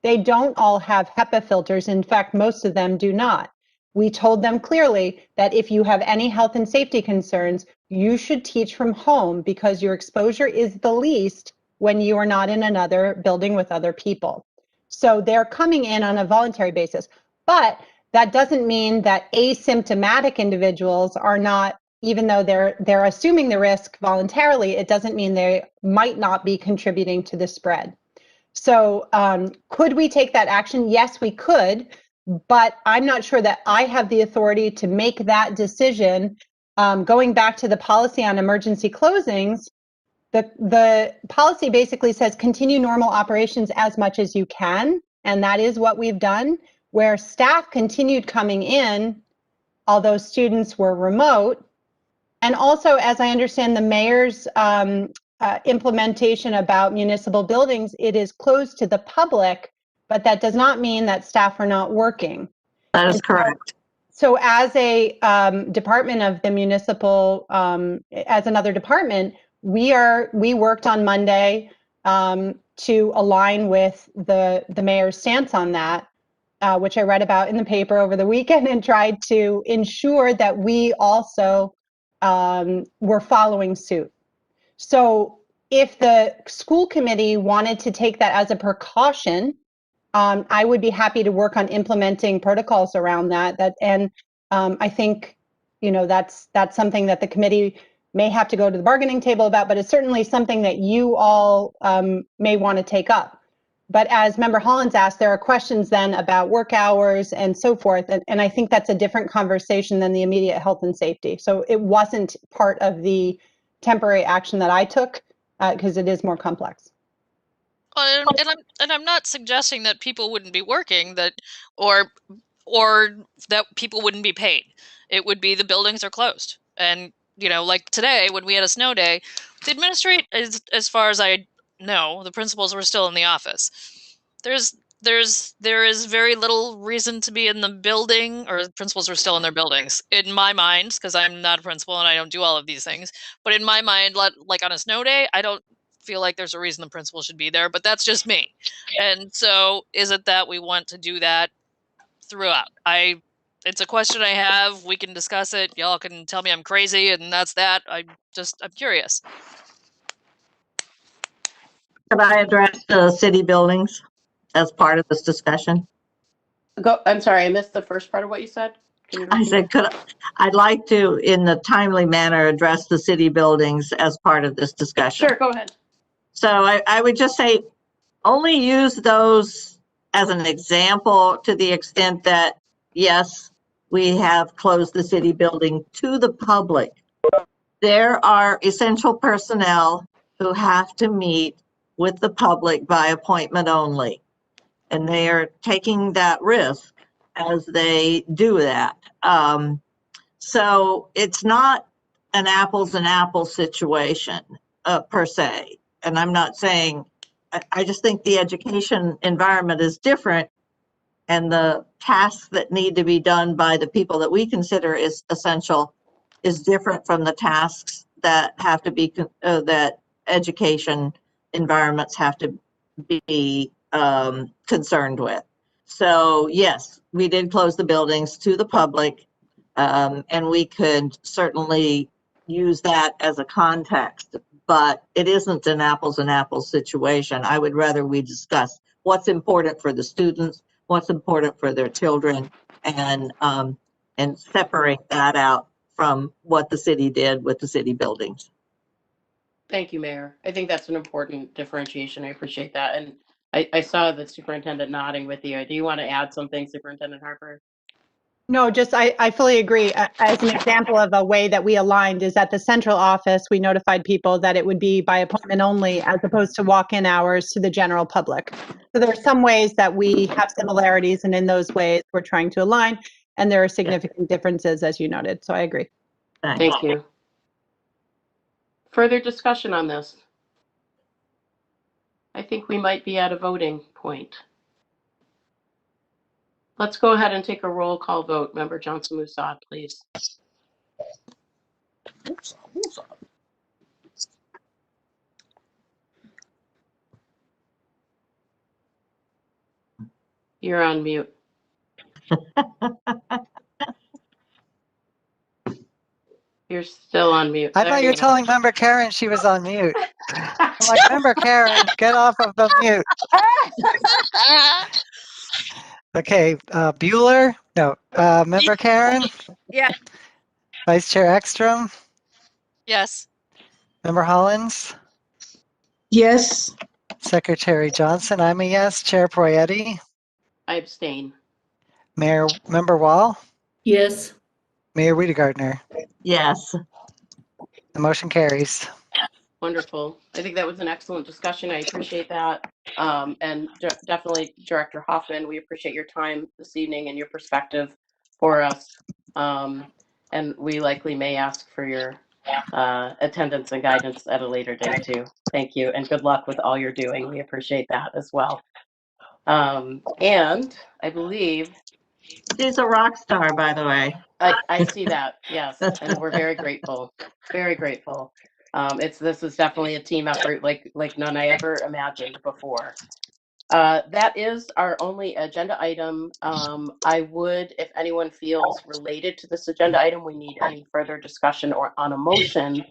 They don't all have HEPA filters. In fact, most of them do not. We told them clearly that if you have any health and safety concerns, you should teach from home because your exposure is the least when you are not in another building with other people. So they're coming in on a voluntary basis, but that doesn't mean that asymptomatic individuals are not, even though they're assuming the risk voluntarily, it doesn't mean they might not be contributing to the spread. So could we take that action? Yes, we could, but I'm not sure that I have the authority to make that decision. Going back to the policy on emergency closings, the policy basically says continue normal operations as much as you can, and that is what we've done, where staff continued coming in, although students were remote. And also, as I understand the mayor's implementation about municipal buildings, it is closed to the public, but that does not mean that staff are not working. That is correct. So as a department of the municipal, as another department, we worked on Monday to align with the mayor's stance on that, which I read about in the paper over the weekend, and tried to ensure that we also were following suit. So if the school committee wanted to take that as a precaution, I would be happy to work on implementing protocols around that. I think, that's something that the committee may have to go to the bargaining table about, but it's certainly something that you all may want to take up. But as Member Hollins asked, there are questions then about work hours and so forth. And I think that's a different conversation than the immediate health and safety. So it wasn't part of the temporary action that I took because it is more complex. And I'm not suggesting that people wouldn't be working, or that people wouldn't be paid. It would be the buildings are closed, and like today when we had a snow day, the administrate as far as I know, the principals were still in the office. There is very little reason to be in the building, or principals are still in their buildings. In my mind, because I'm not a principal and I don't do all of these things, but in my mind, like on a snow day, I don't feel like there's a reason the principal should be there, but that's just me. And so is it that we want to do that throughout? It's a question I have. We can discuss it. Y'all can tell me I'm crazy, and that's that. I'm curious. Could I address the city buildings as part of this discussion? I'm sorry, I missed the first part of what you said. Can you I repeat? said, I'd like to, in a timely manner, address the city buildings as part of this discussion. Sure, go ahead. So I would just say, only use those as an example to the extent that, yes, we have closed the city building to the public. There are essential personnel who have to meet with the public by appointment only. And they are taking that risk as they do that. So it's not an apples and apples situation per se. And I'm not saying, I just think the education environment is different, and the tasks that need to be done by the people that we consider is essential is different from the tasks that have to be, that education environments have to be concerned with. So yes, we did close the buildings to the public, and we could certainly use that as a context, but it isn't an apples and apples situation. I would rather we discuss what's important for the students, what's important for their children, and separate that out from what the city did with the city buildings. Thank you, Mayor. I think that's an important differentiation. I appreciate that. And I saw the superintendent nodding with you. Do you want to add something, Superintendent Harper? No, just I fully agree. As an example of a way that we aligned is at the central office, we notified people that it would be by appointment only as opposed to walk-in hours to the general public. So there are some ways that we have similarities, and in those ways we're trying to align, and there are significant differences, as you noted. So I agree. Thank you. Further discussion on this? I think we might be at a voting point. Let's go ahead and take a roll call vote. Member Johnson-Musad, please. You're on mute. You're still on mute. I thought you were telling Member Karen she was on mute. I'm like, Member Karen, get off of the mute. Okay, Bueller? No, Member Karen? Yeah. Vice Chair Ekstrom? Yes. Member Hollins? Yes. Secretary Johnson, I'm a yes. Chair Poyetti? I abstain. Member Wall? Yes. Mayor Wiedegardner? Yes. The motion carries. Wonderful. I think that was an excellent discussion. I appreciate that. And definitely, Director Hoffman, we appreciate your time this evening and your perspective for us. And we likely may ask for your attendance and guidance at a later date too. Thank you, and good luck with all you're doing. We appreciate that as well. And I believe She's a rock star, by the way. I see that, yes, and we're very grateful, very grateful. This is definitely a team effort like none I ever imagined before. That is our only agenda item. I would, if anyone feels related to this agenda item, we need any further discussion or on a motion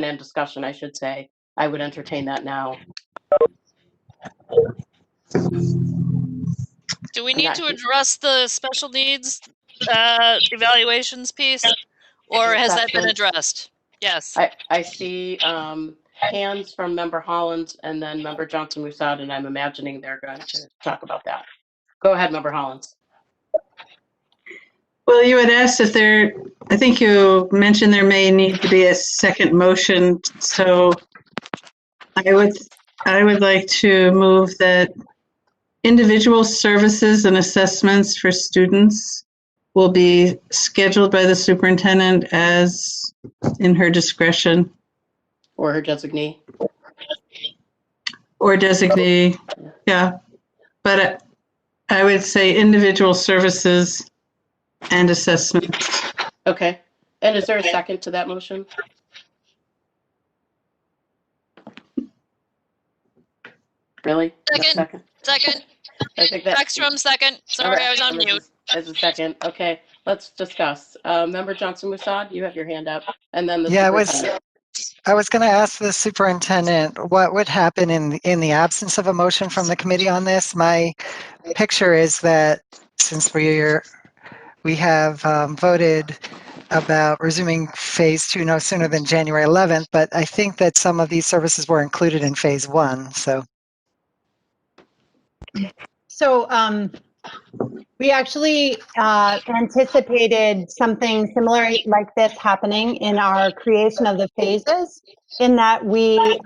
and discussion, I should say. I would entertain that now. Do we In need that to case- address the special needs evaluations piece, or has that been Assessments. addressed? Yes. I see hands from Member Hollins and then Member Johnson Musad, and I'm imagining they're going to talk about that. Go ahead, Member Hollins. Well, you had asked if there, I think you mentioned there may need to be a second motion. So I would like to move that individual services and assessments for students will be scheduled by the superintendent as in her discretion. Or her designee. Or designee, yeah. But I would say individual services and assessments. Okay. And is there a second to that motion? Really? No Second. Second. I think that. Ekstrom, second. Sorry, I was on mute. As a second. Okay, let's discuss. Member Johnson Musad, you have your hand up, and then the Yeah, superintendent. I was going to ask the superintendent what would happen in the absence of a motion from the committee on this. My picture is that since we have voted about resuming phase 2 no sooner than January 11th, but I think that some of these services were included in phase 1. So we actually anticipated something similar like this happening in our creation of the phases, in that we,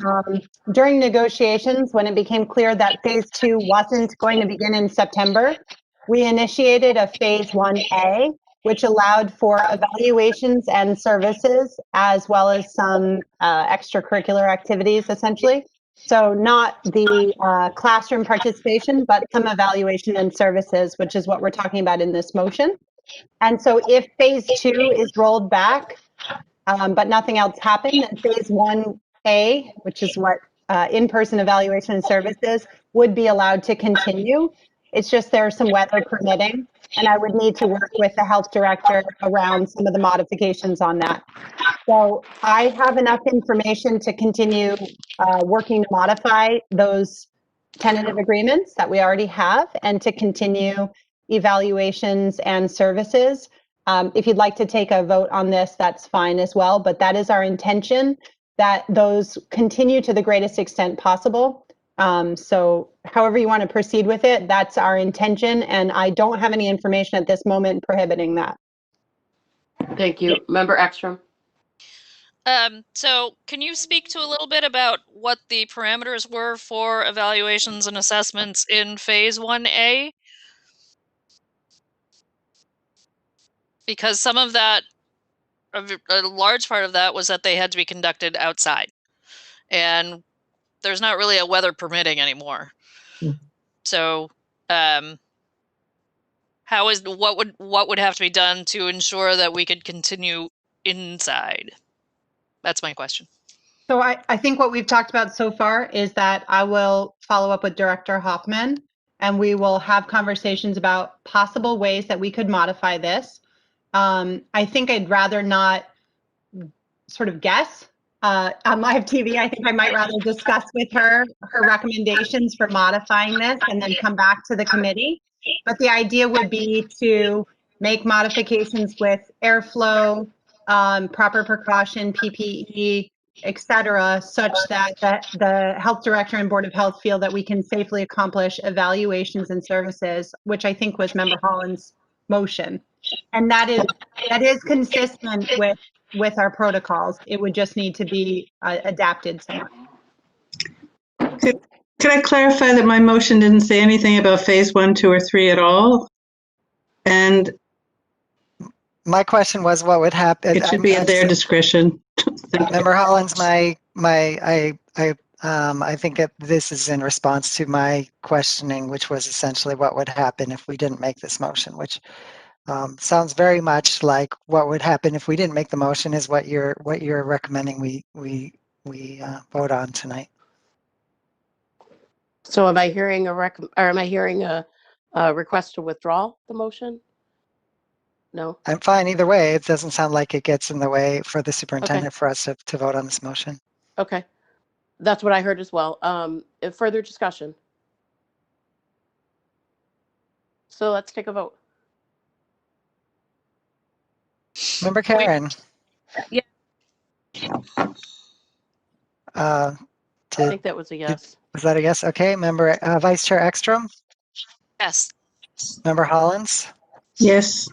during negotiations, when it became clear that phase 2 wasn't going to begin in September, we initiated a phase 1A, which allowed for evaluations and services, as well as some extracurricular activities, essentially. So not the classroom participation, but some evaluation and services, which is what we're talking about in this motion. And so if phase 2 is rolled back, but nothing else happened, then phase 1A, which is what in-person evaluation and services, would be allowed to continue. It's just there's some weather permitting, and I would need to work with the health director around some of the modifications on that. So I have enough information to continue working to modify those tentative agreements that we already have and to continue evaluations and services. If you'd like to take a vote on this, that's fine as well, but that is our intention, that those continue to the greatest extent possible. So however you want to proceed with it, that's our intention, and I don't have any information at this moment prohibiting that. Thank you. Member Ekstrom. So can you speak to a little bit about what the parameters were for evaluations and assessments in phase 1A? Because some of that, a large part of that was that they had to be conducted outside. And there's not really a weather permitting anymore. So what would have to be done to ensure that we could continue inside? That's my question. So I think what we've talked about so far is that I will follow up with Director Hoffman, and we will have conversations about possible ways that we could modify this. I think I'd rather not sort of guess on live TV. I think I might rather discuss with her recommendations for modifying this and then come back to the committee. But the idea would be to make modifications with airflow, proper precaution, PPE, et cetera, such that the health director and board of health feel that we can safely accomplish evaluations and services, which I think was Member Holland's motion. And that is consistent with our protocols. It would just need to be adapted somewhat. Could I clarify that my motion didn't say anything about phase 1, 2, or 3 at all? And My question was what would happen. it should be at their discretion. Member Hollins, I think this is in response to my questioning, which was essentially what would happen if we didn't make this motion, which sounds very much like what would happen if we didn't make the motion is what you're recommending we vote on tonight. So am I hearing a request to withdraw the motion? No? I'm fine either way. It doesn't sound like it gets in the way for the superintendent for us to vote on this motion. Okay. That's what I heard as well. Further discussion. So let's take a vote. Member Karen? Yeah. I Did, think that was a yes. was that a yes? Okay. Member Vice Chair Ekstrom? Yes. Member Hollins? Yes.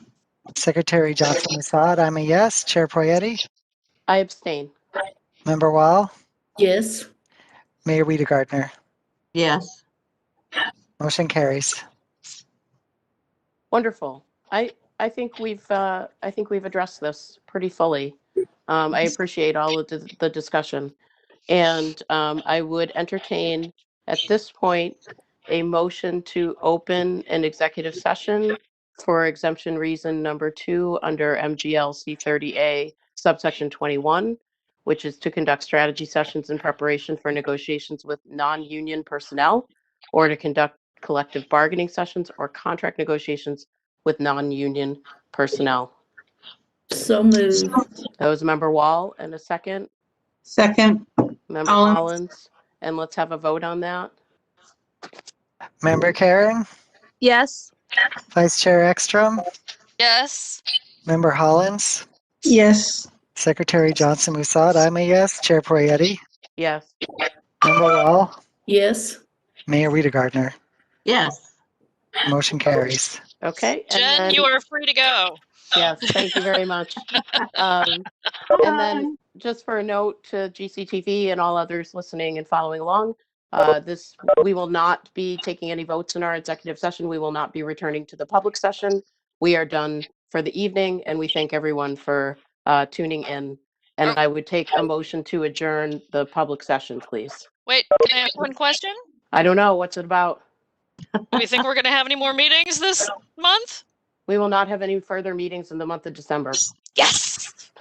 Secretary Johnson Musad, I'm a yes. Chair Poyetti? I abstain. Member Wall? Yes. Mayor Wiedegardner? Yes. Motion carries. Wonderful. I think we've addressed this pretty fully. I appreciate all of the discussion, and I would entertain at this point a motion to open an executive session for exemption reason number 2 under MGL C30A subsection 21, which is to conduct strategy sessions in preparation for negotiations with non-union personnel, or to conduct collective bargaining sessions or contract negotiations with non-union personnel. So moved. That was Member Wall, and a second, Second. Member Hollins. Hollins, and let's have a vote on that. Member Karen? Yes. Vice Chair Ekstrom? Yes. Member Hollins? Yes. Secretary Johnson Musad, I'm a yes. Chair Poyetti? Yes. Member Wall? Yes. Mayor Wiedegardner? Yes. Motion carries. Okay. And Jen, then, you are free to go. yes, thank you very much. And then just for a note to GCTV and all others listening and following along, we will not be taking any votes in our executive session. We will not be returning to the public session. We are done for the evening, and we thank everyone for tuning in. And I would take a motion to adjourn the public session, please. Wait, can I ask one question? I don't know. What's it about? Do we think we're going to have any more meetings this month? We will not have any further meetings in the month of December. Yes.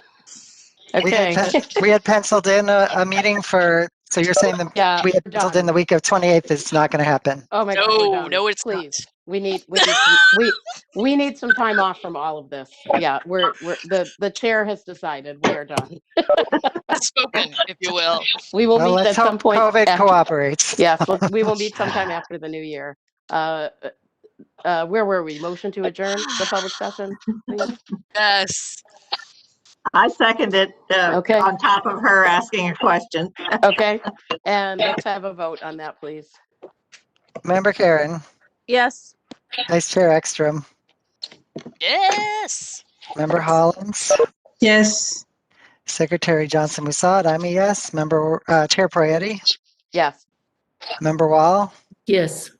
Okay. We had penciled in a meeting for, so you're saying that Yeah, we had we're penciled done. in the week of 28th, it's not going to happen. Oh my God, we're No, done. no, it's Please. not. We need some time off from all of this. Yeah, the chair has decided we are done. Spoken, if you will. We will Well, meet let's at some hope point. COVID cooperates. Yes, we will meet sometime after the new year. Where were we? Motion to adjourn the public session, please. Yes. I second it Okay. on top of her asking a question. Okay, and let's have a vote on that, please. Member Karen? Yes. Vice Chair Ekstrom? Yes. Member Hollins? Yes. Secretary Johnson Musad, I'm a yes. Member Chair Poyetti? Yes. Member Wall? Yes.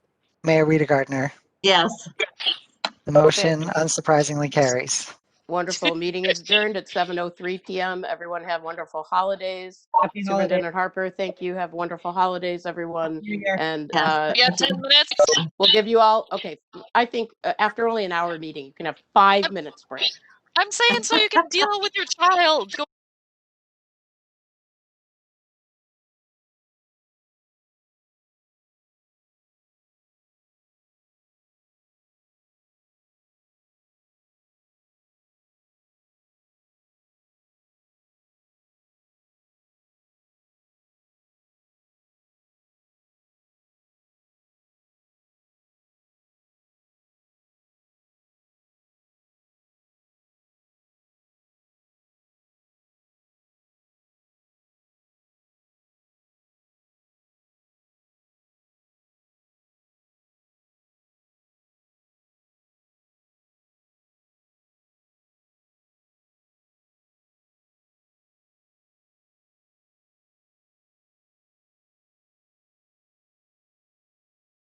Mayor Wiedegardner? Yes. The motion unsurprisingly carries. Wonderful. Meeting is adjourned at 7:03 p.m. Everyone have wonderful holidays. Happy holidays. Superintendent Harper, thank you. Have wonderful holidays, everyone. New Year. And We have 10 minutes. we'll give you all, okay, I think after only an hour meeting, you can have 5 minutes break. I'm saying so you can deal with your child. Go